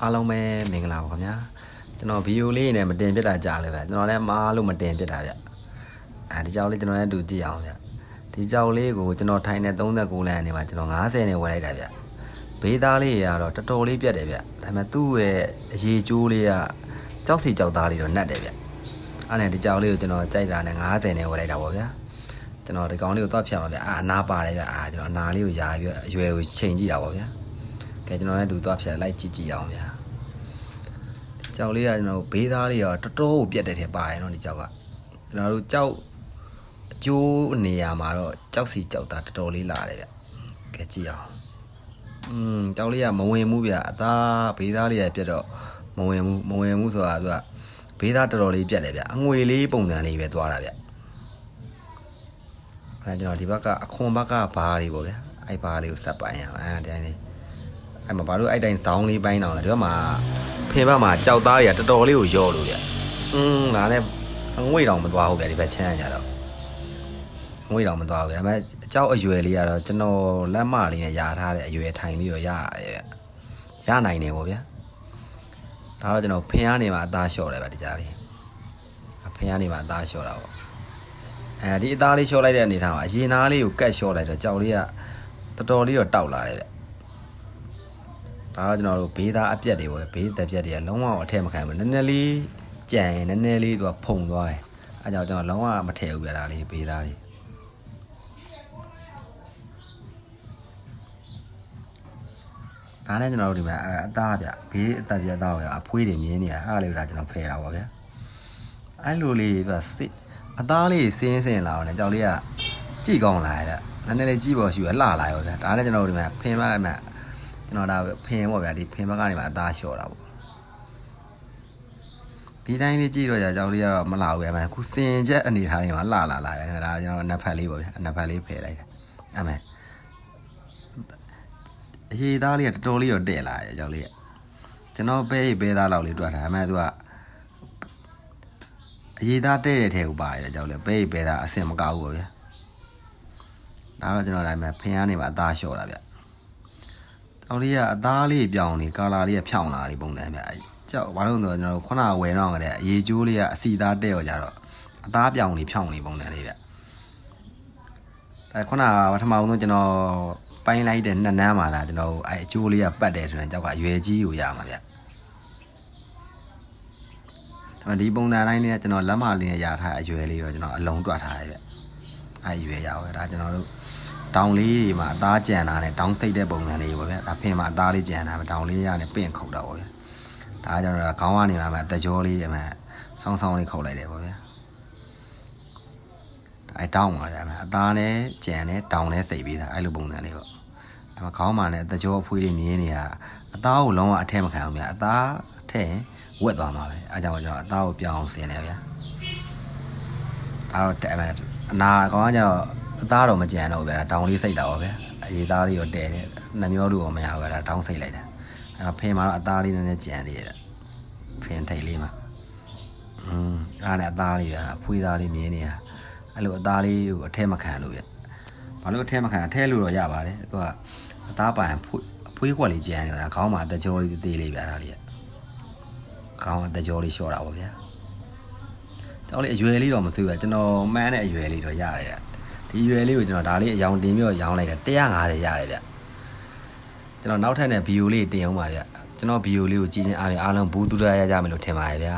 အားလုံးပဲမင်္ဂလာပါခင်ဗျာကျွန်တော်ဗီဒီယိုလေးနဲ့မတင်ပြတာကြားလဲပဲကျွန်တော်လည်းမားလို့မတင်ပြတာဗျဒီကြောက်လေးကျွန်တော်လည်းတူကြည့်အောင်ဗျဒီကြောက်လေးကိုကျွန်တော်ထိုင်နေ39လမ်းနေမှာကျွန်တော်90နဲ့ဝယ်လိုက်တာဗျဘေးသားလေးကတော့တော်တော်လေးပြတ်တယ်ဗျဒါပေမဲ့သူ့ရဲ့အရေးကျိုးလေးကကြောက်စီကြောက်သားလေးတော့နှက်တယ်ဗျအဲ့နဲ့ဒီကြောက်လေးကိုကျွန်တော်ကြိုက်တာနဲ့90နဲ့ဝယ်လိုက်တာပေါ့ဗျာကျွန်တော်ဒီကောင်လေးကိုသွားဖြတ်ပါဗျအနာပါတယ်ဗျကျွန်တော်အနာလေးကိုယာပြီးအရွယ်ကိုချိန်ကြည့်တာပေါ့ဗျာကဲကျွန်တော်လည်းတူသွားဖြတ်လိုက်ကြည့်အောင်ဗျာကြောက်လေးကကျွန်တော်ဘေးသားလေးရောတော်တော်ကိုပြတ်တဲ့ထဲပါတယ်နော်ဒီကြောက်ကကျွန်တော်တို့ကြောက်အကျိုးနေရာမှာတော့ကြောက်စီကြောက်တာတော်တော်လေးလာတယ်ဗျကဲကြည့်အောင်ကြောက်လေးကမဝင်ဘူးဗျအသားဘေးသားလေးကပြတ်တော့မဝင်ဘူးဆိုတာသူကဘေးသားတော်တော်လေးပြတ်တယ်ဗျအငွေလေးပုံစံလေးပဲသွားတာဗျအဲ့ကျွန်တော်ဒီဘက်ကအခွန်ဘက်ကဘားလေးပေါ့ဗျအဲ့ဘားလေးကိုဆက်ပိုင်းရအောင်အဲ့တိုင်းလေးအဲ့မှာဘာလို့အဲ့တိုင်းဇောင်းလေးပိုင်းတော့လဲဒီဘက်မှာဖင်ဘက်မှာကြောက်သားတွေကတော်တော်လေးကိုရော့လို့ဗျဒါနဲ့အငွေတောင်မသွားဘူးဗျဒီဘက်ချမ်းကြတော့အငွေတောင်မသွားဘူးဗျဒါပေမဲ့အကြောက်အရွယ်လေးကတော့ကျွန်တော်လက်မလေးနဲ့ယာထားတဲ့အရွယ်ထိုင်လေးတော့ရရတယ်ဗျရနိုင်တယ်ပေါ့ဗျဒါတော့ကျွန်တော်ဖင်ကနေမှာအသားလျှော့တယ်ဗျဒီကြားလေးဖင်ကနေမှာအသားလျှော့တာပေါ့ဒီအသားလေးလျှော့လိုက်တဲ့အနေထားမှာအရင်နားလေးကိုကတ်လျှော့လိုက်တော့ကြောက်လေးကတော်တော်လေးတော့တောက်လာတယ်ဗျဒါတော့ကျွန်တော်တို့ဘေးသားအပြက်တွေပေါ့ဘေးသက်ပြက်တွေကလုံးဝအထက်မခံဘူးနည်းနည်းလေးကြံရင်နည်းနည်းလေးသူကဖုံသွားတယ်အဲကြောင့်ကျွန်တော်လုံးဝမထည့်ဘူးပြတာလေးဘေးသားလေးဒါနဲ့ကျွန်တော်တို့ဒီမှာအသားဗျဘေးအသက်ပြက်သားပဲအဖွေးတွေမြင်းနေတာအားလေးကကျွန်တော်ဖယ်တာပေါ့ဗျာအဲ့လိုလေးသူကအသားလေးစင်းလာအောင်လည်းကြောက်လေးကကြည့်ကောင်းလာတယ်ဗျနည်းနည်းလေးကြည့်ပေါ်ရှိရလှလာရောဗျဒါနဲ့ကျွန်တော်တို့ဒီမှာဖင်မအမှကျွန်တော်ဒါဖင်ပေါ့ဗျာဒီဖင်ဘက်ကနေမှအသားလျှော့တာပေါ့ဒီတိုင်းလေးကြည့်တော့ကြောက်လေးကတော့မလာဘူးဗျာခုစင်ချက်အနေထားလေးမှာလှလာဗျာဒါကျွန်တော်အနက်ဖက်လေးပေါ့ဗျာအနက်ဖက်လေးဖယ်လိုက်တာအဲ့မဲ့အရေးသားလေးကတော်တော်လေးတော့တဲ့လာတယ်ကြောက်လေးကကျွန်တော်ပဲသားလောက်လေးတွက်ထားအဲ့မဲ့သူကအရေးသားတဲ့ထဲကိုပါတယ်ကြောက်လေးပဲသားအစင်မကောက်ဘူးဗျာဒါတော့ကျွန်တော်ဒါမှဖင်ကနေမှအသားလျှော့တာဗျကြောက်လေးကအသားလေးပြောင်းနေကာလာလေးကဖြောင်းလာလေးပုံစံဗျကြောက်ဘာလို့လဲဆိုတော့ကျွန်တော်ခုနကဝယ်တော့ကြတဲ့အရေးကျိုးလေးကအစီသားတဲ့ရောကြတော့အသားပြောင်းလေးဖြောင်းလေးပုံစံလေးဗျအဲခုနကပထမဆုံးကျွန်တော်ပိုင်းလိုက်တဲ့နှစ်နန်းမှာလားကျွန်တော်အဲအကျိုးလေးကပတ်တယ်ဆိုရင်ကြောက်ကအရွယ်ကြီးကိုရမှာဗျဒီပုံစံတိုင်းလေးကကျွန်တော်လက်မလေးနဲ့ရထားအရွယ်လေးတော့ကျွန်တော်အလုံးတွက်ထားရဗျအဲအရွယ်ရအောင်ဒါကျွန်တော်တို့တောင်လေးမှာအသားကြံတာနဲ့တောင်စိတ်တဲ့ပုံစံလေးပေါ့ဗျာဒါဖင်မှာအသားလေးကြံတာတောင်လေးရနဲ့ပင့်ခုတ်တာပေါ့ဗျာဒါကြောင့်တော့ခေါင်းကနေမှအတကြောလေးရမှဆောင်းလေးခုတ်လိုက်တယ်ပေါ့ဗျာဒါတောင်းပါဗျာအသားနဲ့ကြံနဲ့တောင်နဲ့စိတ်ပြီးတာအဲ့လိုပုံစံလေးပေါ့ဒါမှခေါင်းမှာနဲ့အတကြောအဖွေးလေးမြင်းနေတာအသားကိုလုံးဝအထက်မခံအောင်ဗျာအသားထည့်ဝက်သွားမှာပဲအဲကြောင့်ကျွန်တော်အသားကိုပြောင်းအောင်ဆင်းနေဗျာဒါတော့အနာခေါင်းကကျတော့အသားတော့မကြံတော့ဘူးဗျာတောင်လေးစိတ်တာပါဗျာအရေးသားလေးတော့တဲတယ်နှမျိုးလို့တော့မရဘူးဗျာဒါတောင်းစိတ်လိုက်တာအဲဖင်မှာတော့အသားလေးနည်းနည်းကြံသေးတယ်ဖင်ထိတ်လေးမှာအားနဲ့အသားလေးဗျာဖွေးသားလေးမြင်းနေတာအဲ့လိုအသားလေးကိုအထဲမခံလို့ဗျာဘာလို့အထဲမခံထဲလို့တော့ရပါတယ်သူကအသားပိုင်ဖွေးခွက်လေးကြံနေတာခေါင်းမှာတကြောလေးသေးလေးဗျာဒါလေးခေါင်းအတကြောလေးလျှော့တာပါဗျာတောင်းလေးအရွယ်လေးတော့မသိဘူးဗျာကျွန်တော်မှန်းတဲ့အရွယ်လေးတော့ရတယ်ဗျာဒီရွယ်လေးကိုကျွန်တော်ဒါလေးအယောင်တင်ပြီးတော့ရောင်းလိုက်တာ150ရတယ်ဗျကျွန်တော်နောက်ထပ်နဲ့ဗီဒီယိုလေးတင်အောင်ပါဗျကျွန်တော်ဗီဒီယိုလေးကိုကြည့်ချင်းအားလုံးဘူးတူရရကြမယ်လို့ထင်ပါတယ်ဗျာ